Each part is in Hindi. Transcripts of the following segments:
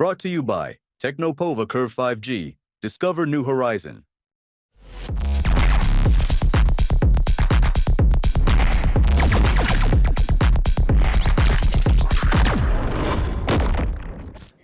Brought to you by Technopova Curve 5G. Discover new horizon.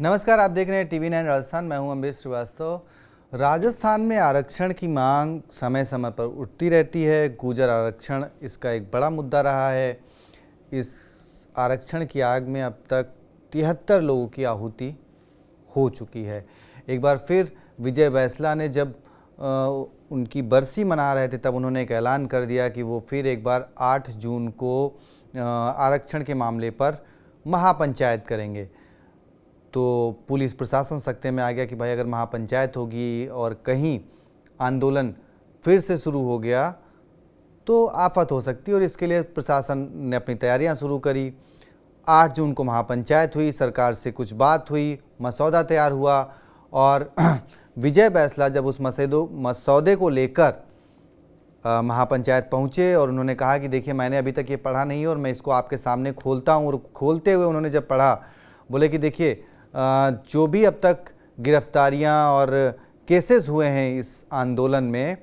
नमस्कार, आप देख रहे हैं TV9 राजस्थान। मैं हूं अम्बेश श्रीवास्तव। राजस्थान में आरक्षण की मांग समय समय पर उठती रहती है। गुर्जर आरक्षण इसका एक बड़ा मुद्दा रहा है। इस आरक्षण की आग में अब तक 73 लोगों की आहुति हो चुकी है। एक बार फिर विजय बैंसला ने जब उनकी बरसी मना रहे थे तब उन्होंने एक ऐलान कर दिया कि वो फिर एक बार 8 जून को आरक्षण के मामले पर महापंचायत करेंगे। तो पुलिस प्रशासन सख्ते में आ गया कि भाई अगर महापंचायत होगी और कहीं आंदोलन फिर से शुरू हो गया तो आफत हो सकती है, और इसके लिए प्रशासन ने अपनी तैयारियां शुरू करी। 8 जून को महापंचायत हुई, सरकार से कुछ बात हुई, मसौदा तैयार हुआ और विजय बैंसला जब उस मसौदे को लेकर महापंचायत पहुंचे और उन्होंने कहा कि देखिए मैंने अभी तक ये पढ़ा नहीं और मैं इसको आपके सामने खोलता हूं, और खोलते हुए उन्होंने जब पढ़ा बोले कि देखिए जो भी अब तक गिरफ्तारियां और केसेस हुए हैं इस आंदोलन में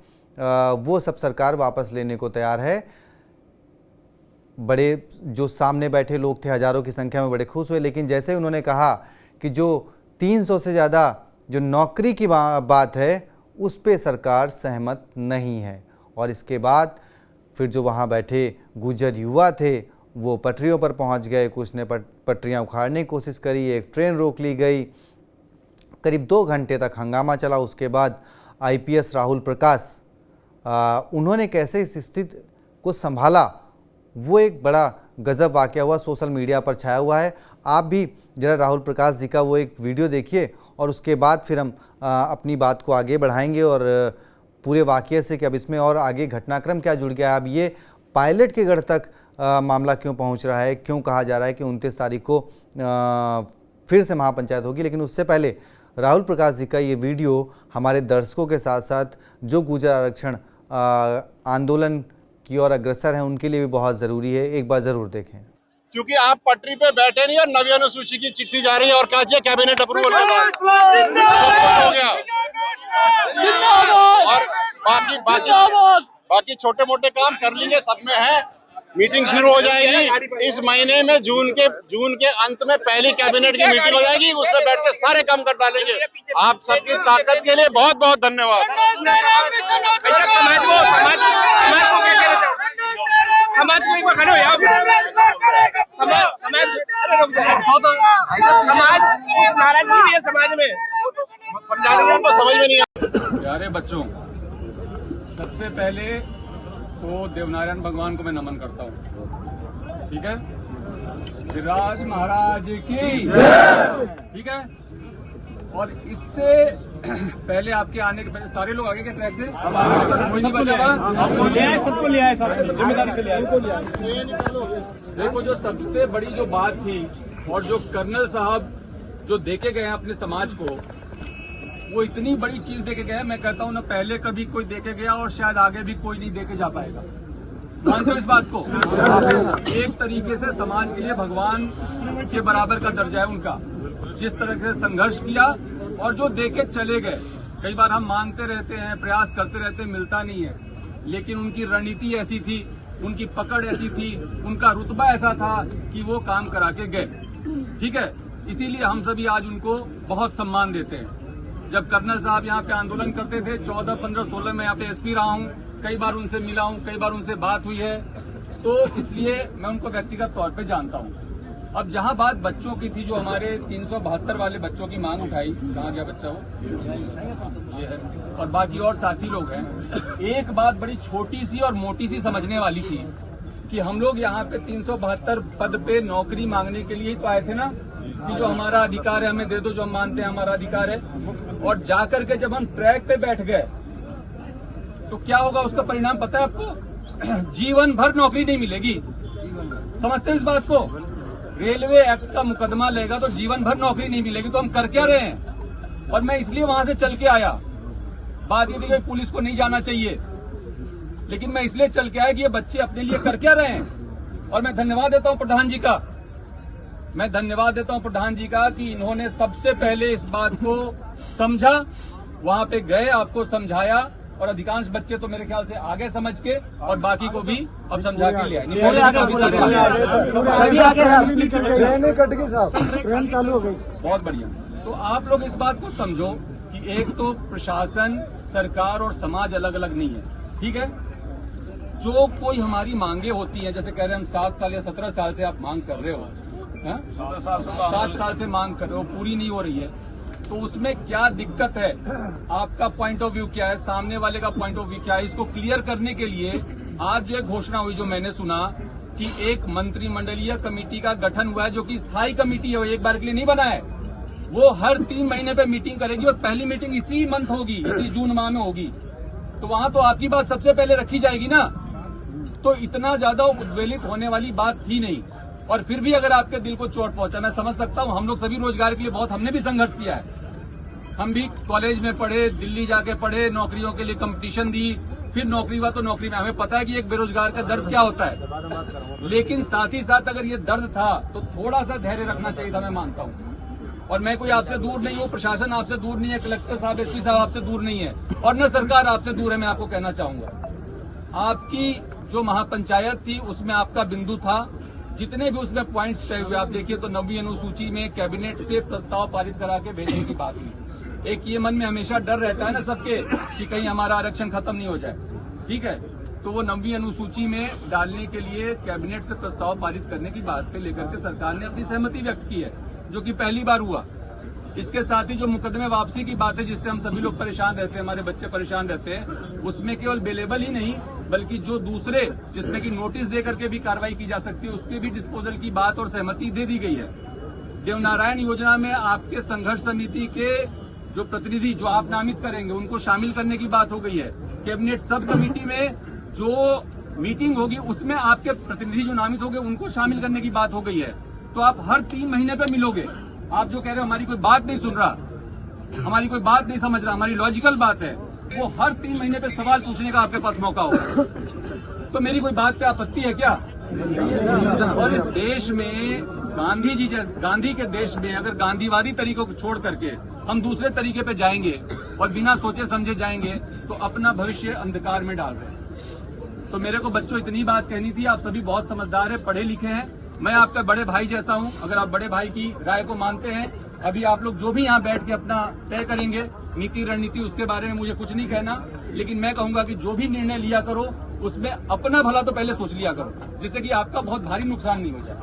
वो सब सरकार वापस लेने को तैयार है। बड़े जो सामने बैठे लोग थे हजारों की संख्या में बड़े खुश हुए, लेकिन जैसे उन्होंने कहा कि जो 300 से ज़्यादा जो नौकरी की बात है उस पे सरकार सहमत नहीं है। और इसके बाद फिर जो वहाँ बैठे गुर्जर युवा थे वो पटरियों पर पहुंच गए। कुछ ने पटरियां उखाड़ने की कोशिश करी, एक ट्रेन रोक ली गई। करीब 2 घंटे तक हंगामा चला। उसके बाद IPS राहुल प्रकाश उन्होंने कैसे इस स्थिति को संभाला वो एक बड़ा गजब वाकया हुआ, सोशल मीडिया पर छाया हुआ है। आप भी जरा राहुल प्रकाश जी का वो एक वीडियो देखिए और उसके बाद फिर हम अपनी बात को आगे बढ़ाएंगे और पूरे वाकये से कि अब इसमें और आगे घटनाक्रम क्या जुड़ गया। अब ये पायलट के गढ़ तक मामला क्यों पहुंच रहा है, क्यों कहा जा रहा है कि 29 तारीख को फिर से महापंचायत होगी। लेकिन उससे पहले राहुल प्रकाश जी का ये वीडियो हमारे दर्शकों के साथ साथ जो गुर्जर आरक्षण आंदोलन की ओर अग्रसर हैं उनके लिए भी बहुत ज़रूरी है। एक बार ज़रूर देखें। क्योंकि आप पटरी पे बैठे नहीं और नवी अनुसूची की चिट्ठी जा रही है और क्या चाहिए कैबिनेट अप्रूवल के बाद हो गया। और बाकी छोटे मोटे काम कर लेंगे, सब में है। मीटिंग शुरू हो जाएगी इस महीने में, जून के अंत में पहली कैबिनेट की मीटिंग हो जाएगी, उसमें बैठ के सारे काम कर डालेंगे। आप सबकी ताकत के लिए बहुत बहुत धन्यवाद। समाज में समझ में नहीं आता। प्यारे बच्चों, सबसे पहले तो देवनारायण भगवान को मैं नमन करता हूँ, ठीक है। गिरिराज महाराज की ठीक है। और इससे पहले आपके आने के पहले सारे लोग आगे के ट्रैक से कोई नहीं बचा, सबको ले आए, जिम्मेदारी से ले आए। देखो जो सबसे बड़ी जो बात थी और जो कर्नल साहब जो देके गए हैं अपने समाज को, वो इतनी बड़ी चीज देके गए, मैं कहता हूँ ना पहले कभी कोई देके गया और शायद आगे भी कोई नहीं देके जा पाएगा। मानते हो इस बात को? एक तरीके से समाज के लिए भगवान के बराबर का दर्जा है उनका, जिस तरह से संघर्ष किया और जो देके चले गए। कई बार हम मांगते रहते हैं, प्रयास करते रहते हैं, मिलता नहीं है, लेकिन उनकी रणनीति ऐसी थी, उनकी पकड़ ऐसी थी, उनका रुतबा ऐसा था कि वो काम करा के गए, ठीक है। इसीलिए हम सभी आज उनको बहुत सम्मान देते हैं। जब कर्नल साहब यहाँ पे आंदोलन करते थे 14, 15, 16 में यहाँ पे SP रहा हूँ, कई बार उनसे मिला हूँ, कई बार उनसे बात हुई है, तो इसलिए मैं उनको व्यक्तिगत तौर पे जानता हूँ। अब जहाँ बात बच्चों की थी, जो हमारे 372 वाले बच्चों की मांग उठाई, कहाँ गया बच्चा वो, ये है, और बाकी और साथी लोग हैं। एक बात बड़ी छोटी सी और मोटी सी समझने वाली थी कि हम लोग यहाँ पे 372 पद पे नौकरी मांगने के लिए ही तो आए थे ना, कि जो हमारा अधिकार है हमें दे दो, जो हम मानते हैं हमारा अधिकार है। और जाकर के जब हम ट्रैक पे बैठ गए तो क्या होगा, उसका परिणाम पता है आपको? जीवन भर नौकरी नहीं मिलेगी। समझते हैं इस बात को? रेलवे एक्ट का मुकदमा लेगा तो जीवन भर नौकरी नहीं मिलेगी। तो हम कर क्या रहे हैं? और मैं इसलिए वहां से चल के आया। बात ये थी कि पुलिस को नहीं जाना चाहिए, लेकिन मैं इसलिए चल के आया कि ये बच्चे अपने लिए कर क्या रहे हैं। और मैं धन्यवाद देता हूं प्रधान जी का मैं धन्यवाद देता हूं प्रधान जी का कि इन्होंने सबसे पहले इस बात को समझा, वहां पे गए, आपको समझाया, और अधिकांश बच्चे तो मेरे ख्याल से आगे समझ के और बाकी को भी अब समझा के लिया। बहुत बढ़िया। तो आप लोग इस बात को समझो कि एक तो प्रशासन, सरकार और समाज अलग अलग नहीं है, ठीक है। जो कोई हमारी मांगे होती हैं, जैसे कह रहे हैं हम 7 साल या 17 साल से आप मांग कर रहे हो, 7 साल से मांग कर रहे हो, पूरी नहीं हो रही है, तो उसमें क्या दिक्कत है, आपका पॉइंट ऑफ व्यू क्या है, सामने वाले का पॉइंट ऑफ व्यू क्या है, इसको क्लियर करने के लिए आज जो एक घोषणा हुई, जो मैंने सुना कि एक मंत्रिमंडलीय कमेटी का गठन हुआ है, जो कि स्थायी कमेटी है, वो एक बार के लिए नहीं बना है, वो हर 3 महीने पे मीटिंग करेगी और पहली मीटिंग इसी मंथ होगी, इसी जून माह में होगी। तो वहां तो आपकी बात सबसे पहले रखी जाएगी ना। तो इतना ज्यादा उद्वेलित होने वाली बात थी नहीं। और फिर भी अगर आपके दिल को चोट पहुंचा, मैं समझ सकता हूं, हम लोग सभी रोजगार के लिए बहुत, हमने भी संघर्ष किया है, हम भी कॉलेज में पढ़े, दिल्ली जाके पढ़े, नौकरियों के लिए कंपटीशन दी, फिर नौकरी हुआ तो नौकरी में हमें पता है कि एक बेरोजगार का दर्द क्या होता है। लेकिन साथ ही साथ अगर ये दर्द था तो थोड़ा सा धैर्य रखना चाहिए था, मैं मानता हूं। और मैं कोई आपसे दूर नहीं हूं, प्रशासन आपसे दूर नहीं है, कलेक्टर साहब, एसपी साहब आपसे दूर नहीं है, और न सरकार आपसे दूर है। मैं आपको कहना चाहूंगा, आपकी जो महापंचायत थी उसमें आपका बिंदु था, जितने भी उसमें पॉइंट्स तय हुए, आप देखिए तो 9वीं अनुसूची में कैबिनेट से प्रस्ताव पारित करा के भेजने की बात हुई। एक ये मन में हमेशा डर रहता है ना सबके कि कहीं हमारा आरक्षण खत्म नहीं हो जाए, ठीक है। तो वो 9वीं अनुसूची में डालने के लिए कैबिनेट से प्रस्ताव पारित करने की बात पे लेकर के सरकार ने अपनी सहमति व्यक्त की है, जो कि पहली बार हुआ। इसके साथ ही जो मुकदमे वापसी की बात है, जिससे हम सभी लोग परेशान रहते हैं, हमारे बच्चे परेशान रहते हैं, उसमें केवल बेलेबल ही नहीं बल्कि जो दूसरे जिसमें कि नोटिस दे करके भी कार्रवाई की जा सकती है, उसके भी डिस्पोजल की बात और सहमति दे दी गई है। देवनारायण योजना में आपके संघर्ष समिति के जो प्रतिनिधि जो आप नामित करेंगे उनको शामिल करने की बात हो गई है। कैबिनेट सब कमेटी में जो मीटिंग होगी उसमें आपके प्रतिनिधि जो नामित होंगे उनको शामिल करने की बात हो गई है। तो आप हर 3 महीने पे मिलोगे। आप जो कह रहे हो हमारी कोई बात नहीं सुन रहा, हमारी कोई बात नहीं समझ रहा, हमारी लॉजिकल बात है, वो हर 3 महीने पे सवाल पूछने का आपके पास मौका होगा। तो मेरी कोई बात पे आपत्ति है क्या? और इस देश में गांधी के देश में अगर गांधीवादी तरीकों को छोड़ करके हम दूसरे तरीके पे जाएंगे और बिना सोचे समझे जाएंगे तो अपना भविष्य अंधकार में डाल रहे हैं। तो मेरे को बच्चों इतनी बात कहनी थी। आप सभी बहुत समझदार हैं, पढ़े लिखे हैं, मैं आपका बड़े भाई जैसा हूं। अगर आप बड़े भाई की राय को मानते हैं, अभी आप लोग जो भी यहाँ बैठ के अपना तय करेंगे नीति रणनीति, उसके बारे में मुझे कुछ नहीं कहना, लेकिन मैं कहूंगा कि जो भी निर्णय लिया करो उसमें अपना भला तो पहले सोच लिया करो, जिससे कि आपका बहुत भारी नुकसान नहीं हो जाए।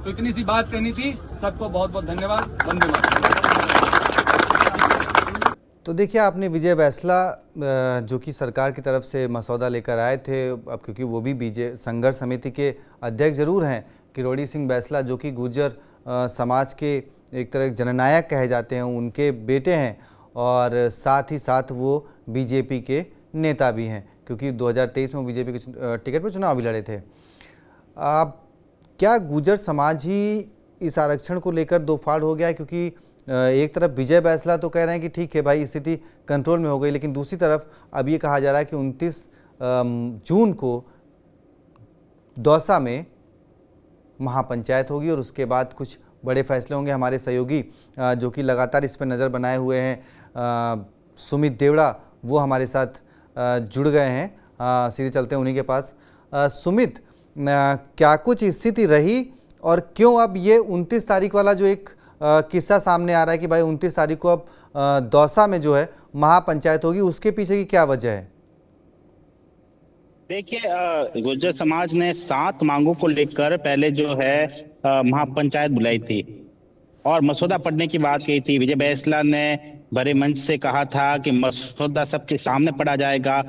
तो इतनी सी बात कहनी थी। सबको बहुत बहुत धन्यवाद। वंदे मातरम। तो देखिए, आपने विजय बैंसला जो कि सरकार की तरफ से मसौदा लेकर आए थे, अब क्योंकि वो भी संघर्ष समिति के अध्यक्ष जरूर हैं, किरोड़ी सिंह बैंसला जो कि गुर्जर समाज के एक तरह जननायक कहे जाते हैं, उनके बेटे हैं, और साथ ही साथ वो बीजेपी के नेता भी हैं, क्योंकि 2023 में बीजेपी के टिकट पर चुनाव भी लड़े थे। क्या गुर्जर समाज ही इस आरक्षण को लेकर दो फाड़ हो गया है? क्योंकि एक तरफ विजय बैंसला तो कह रहे हैं कि ठीक है भाई, स्थिति कंट्रोल में हो गई, लेकिन दूसरी तरफ अब ये कहा जा रहा है कि 29 जून को दौसा में महापंचायत होगी और उसके बाद कुछ बड़े फैसले होंगे। हमारे सहयोगी जो कि लगातार इस पर नज़र बनाए हुए हैं, सुमित देवड़ा, वो हमारे साथ जुड़ गए हैं। सीधे चलते हैं उन्हीं के पास। सुमित, क्या कुछ स्थिति रही और क्यों अब ये 29 तारीख वाला जो एक किस्सा सामने आ रहा है कि भाई 29 तारीख को अब दौसा में जो है महापंचायत होगी, उसके पीछे की क्या वजह है? देखिए, गुर्जर समाज ने 7 मांगों को लेकर पहले जो है महापंचायत बुलाई थी और मसौदा पढ़ने की बात कही थी। विजय बैंसला ने बड़े मंच से कहा था कि मसौदा सबके सामने पढ़ा जाएगा,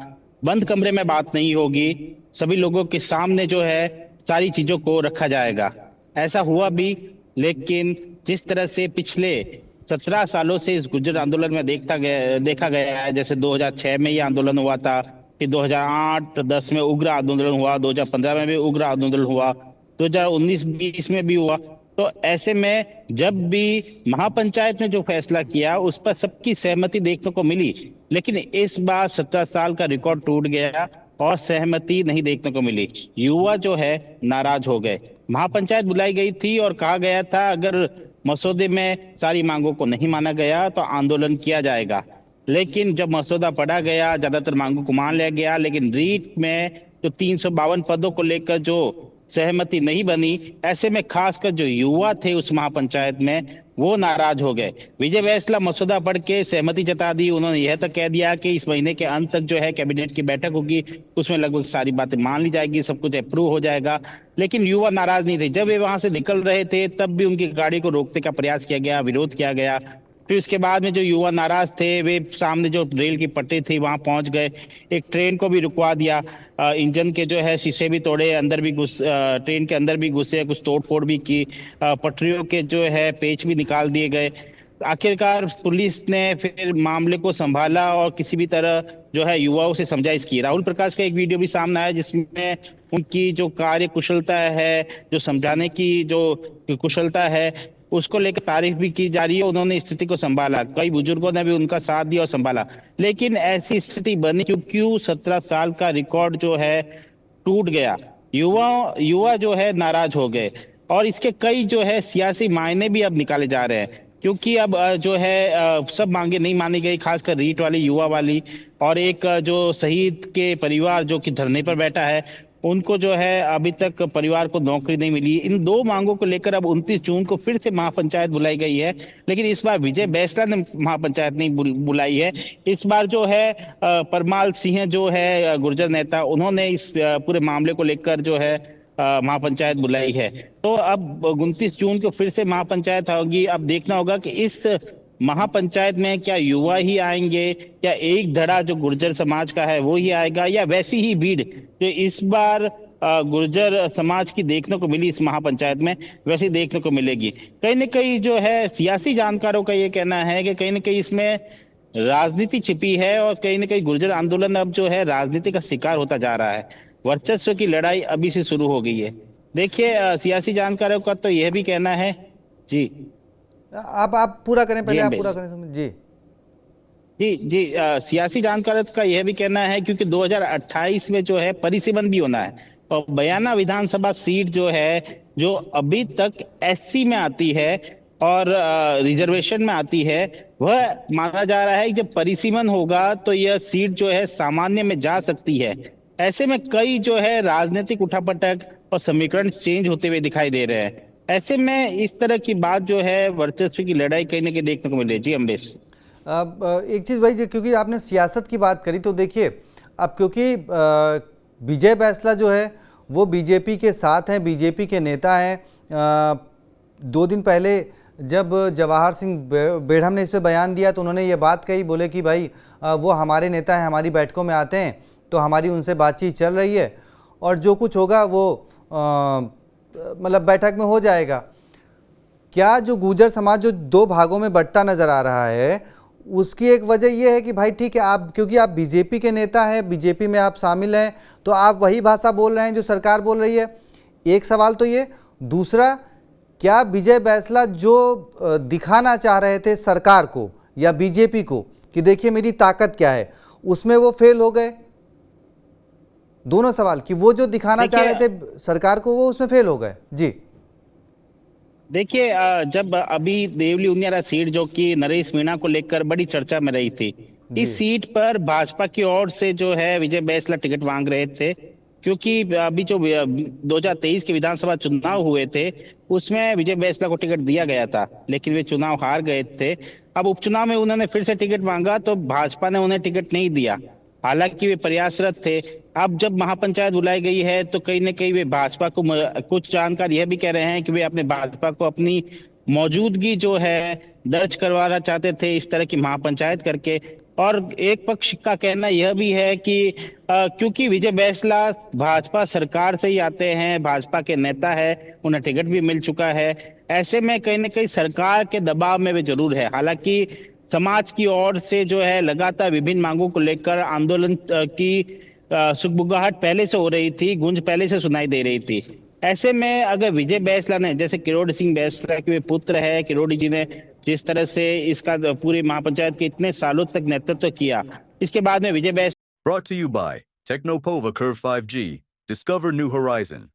बंद कमरे में बात नहीं होगी, सभी लोगों के सामने जो है सारी चीजों को रखा जाएगा। ऐसा हुआ भी, लेकिन जिस तरह से पिछले 17 सालों से इस गुर्जर आंदोलन में देखा गया है, जैसे 2006 में ये आंदोलन हुआ था, फिर 2008-10 में उग्र आंदोलन हुआ, 2015 में भी उग्र आंदोलन हुआ, 2019-20 में भी हुआ। तो ऐसे में जब भी महापंचायत ने जो फैसला किया उस पर सबकी सहमति देखने को मिली, लेकिन इस बार 17 साल का रिकॉर्ड टूट गया और सहमति नहीं देखने को मिली। युवा जो है नाराज हो गए। महापंचायत बुलाई गई थी और कहा गया था अगर मसौदे में सारी मांगों को नहीं माना गया तो आंदोलन किया जाएगा। लेकिन जब मसौदा पढ़ा गया, ज्यादातर मांगों को मान लिया गया, लेकिन रीट में जो 352 पदों को लेकर जो सहमति नहीं बनी, ऐसे में खासकर जो युवा थे उस महापंचायत में वो नाराज हो गए। विजय बैंसला मसौदा पढ़ के सहमति जता दी। उन्होंने यह तक कह दिया कि इस महीने के अंत तक जो है कैबिनेट की बैठक होगी, उसमें लगभग सारी बातें मान ली जाएगी, सब कुछ अप्रूव हो जाएगा। लेकिन युवा नाराज नहीं थे। जब वे वहां से निकल रहे थे तब भी उनकी गाड़ी को रोकने का प्रयास किया गया, विरोध किया गया। फिर उसके बाद में जो युवा नाराज थे वे सामने जो रेल की पटरी थी वहां पहुंच गए, एक ट्रेन को भी रुकवा दिया, इंजन के जो है शीशे भी तोड़े, अंदर भी ट्रेन के अंदर भी घुसे, कुछ तोड़फोड़ भी की, पटरियों के जो है पेच भी निकाल दिए गए। आखिरकार पुलिस ने फिर मामले को संभाला और किसी भी तरह जो है युवाओं से समझाइश की। राहुल प्रकाश का एक वीडियो भी सामने आया जिसमें उनकी जो कार्य कुशलता है, जो समझाने की जो कुशलता है, उसको लेकर तारीफ भी की जा रही है। उन्होंने स्थिति को संभाला, कई बुजुर्गों ने भी उनका साथ दिया और संभाला। लेकिन ऐसी स्थिति बनी क्योंकि 17 साल का रिकॉर्ड जो है टूट गया। युवा जो है नाराज हो गए और इसके कई जो है सियासी मायने भी अब निकाले जा रहे हैं, क्योंकि अब जो है सब मांगे नहीं मानी गई, खासकर रीट वाली, युवा वाली, और एक जो शहीद के परिवार जो कि धरने पर बैठा है उनको जो है अभी तक परिवार को नौकरी नहीं मिली। इन दो मांगों को लेकर अब 29 जून को फिर से महापंचायत बुलाई गई है, लेकिन इस बार विजय बैंसला ने महापंचायत नहीं बुलाई है। इस बार जो है परमाल सिंह जो है गुर्जर नेता, उन्होंने इस पूरे मामले को लेकर जो है महापंचायत बुलाई है। तो अब 29 जून को फिर से महापंचायत होगी। अब देखना होगा कि इस महापंचायत में क्या युवा ही आएंगे, या एक धड़ा जो गुर्जर समाज का है वो ही आएगा, या वैसी ही भीड़ जो इस बार गुर्जर समाज की देखने को मिली इस महापंचायत में वैसी देखने को मिलेगी। कहीं न कहीं जो है सियासी जानकारों का ये कहना है कि कहीं न कहीं इसमें राजनीति छिपी है और कहीं न कहीं गुर्जर आंदोलन अब जो है राजनीति का शिकार होता जा रहा है। वर्चस्व की लड़ाई अभी से शुरू हो गई है। देखिए सियासी जानकारों का तो यह भी कहना है। जी आप पूरा करें, पहले जी, आप अम्बेश। पूरा करें। जी जी सियासी जानकारों का यह भी कहना है क्योंकि 2028 में जो है परिसीमन भी होना है और बयाना विधानसभा सीट जो है जो अभी तक एससी में आती है और रिजर्वेशन में आती है, वह माना जा रहा है कि जब परिसीमन होगा तो यह सीट जो है सामान्य में जा सकती है। ऐसे में कई जो है राजनीतिक उठापटक और समीकरण चेंज होते हुए दिखाई दे रहे हैं। ऐसे में इस तरह की बात जो है वर्चस्व की लड़ाई कहीं ना कहीं देखने को मिले। जी अमरीश। अब एक चीज़ भाई, क्योंकि आपने सियासत की बात करी तो देखिए, अब क्योंकि विजय बैंसला जो है वो बीजेपी के साथ हैं, बीजेपी के नेता हैं। 2 दिन पहले जब जवाहर सिंह बेढ़म ने इस पर बयान दिया तो उन्होंने ये बात कही, बोले कि भाई वो हमारे नेता हैं, हमारी बैठकों में आते हैं, तो हमारी उनसे बातचीत चल रही है और जो कुछ होगा वो मतलब बैठक में हो जाएगा। क्या जो गुर्जर समाज जो 2 भागों में बंटता नज़र आ रहा है, उसकी एक वजह यह है कि भाई ठीक है, आप क्योंकि आप बीजेपी के नेता हैं, बीजेपी में आप शामिल हैं, तो आप वही भाषा बोल रहे हैं जो सरकार बोल रही है। एक सवाल तो ये। दूसरा, क्या विजय बैंसला जो दिखाना चाह रहे थे सरकार को या बीजेपी को कि देखिए मेरी ताकत क्या है, उसमें वो फेल हो गए? दोनों सवाल कि वो जो दिखाना चाह रहे थे सरकार को वो उसमें फेल हो गए। जी देखिए जब अभी देवली उनियारा सीट जो कि नरेश मीणा को लेकर बड़ी चर्चा में रही थी, इस सीट पर भाजपा की ओर से जो है विजय बैंसला टिकट मांग रहे थे, क्योंकि अभी जो 2023 के विधानसभा चुनाव हुए थे उसमें विजय बैंसला को टिकट दिया गया था, लेकिन वे चुनाव हार गए थे। अब उपचुनाव में उन्होंने फिर से टिकट मांगा तो भाजपा ने उन्हें टिकट नहीं दिया, हालांकि वे प्रयासरत थे। अब जब महापंचायत बुलाई गई है तो कहीं ना कहीं वे भाजपा को, कुछ जानकार यह भी कह रहे हैं कि वे अपने भाजपा को अपनी मौजूदगी जो है दर्ज करवाना चाहते थे इस तरह की महापंचायत करके। और एक पक्ष का कहना यह भी है कि क्योंकि विजय बैंसला भाजपा सरकार से ही आते हैं, भाजपा के नेता है, उन्हें टिकट भी मिल चुका है, ऐसे में कहीं ना कहीं सरकार के दबाव में वे जरूर है। हालांकि समाज की ओर से जो है लगातार विभिन्न मांगों को लेकर आंदोलन की सुगबुगाहट पहले से हो रही थी, गूंज पहले से सुनाई दे रही थी। ऐसे में अगर विजय बैंसला ने, जैसे किरोड़ी सिंह बैंसला के वे पुत्र है, किरोड़ी जी ने जिस तरह से इसका पूरी महापंचायत के इतने सालों तक नेतृत्व किया, इसके बाद में विजय Bainsla Brought to you by Technopova Curve 5G. Discover new horizon.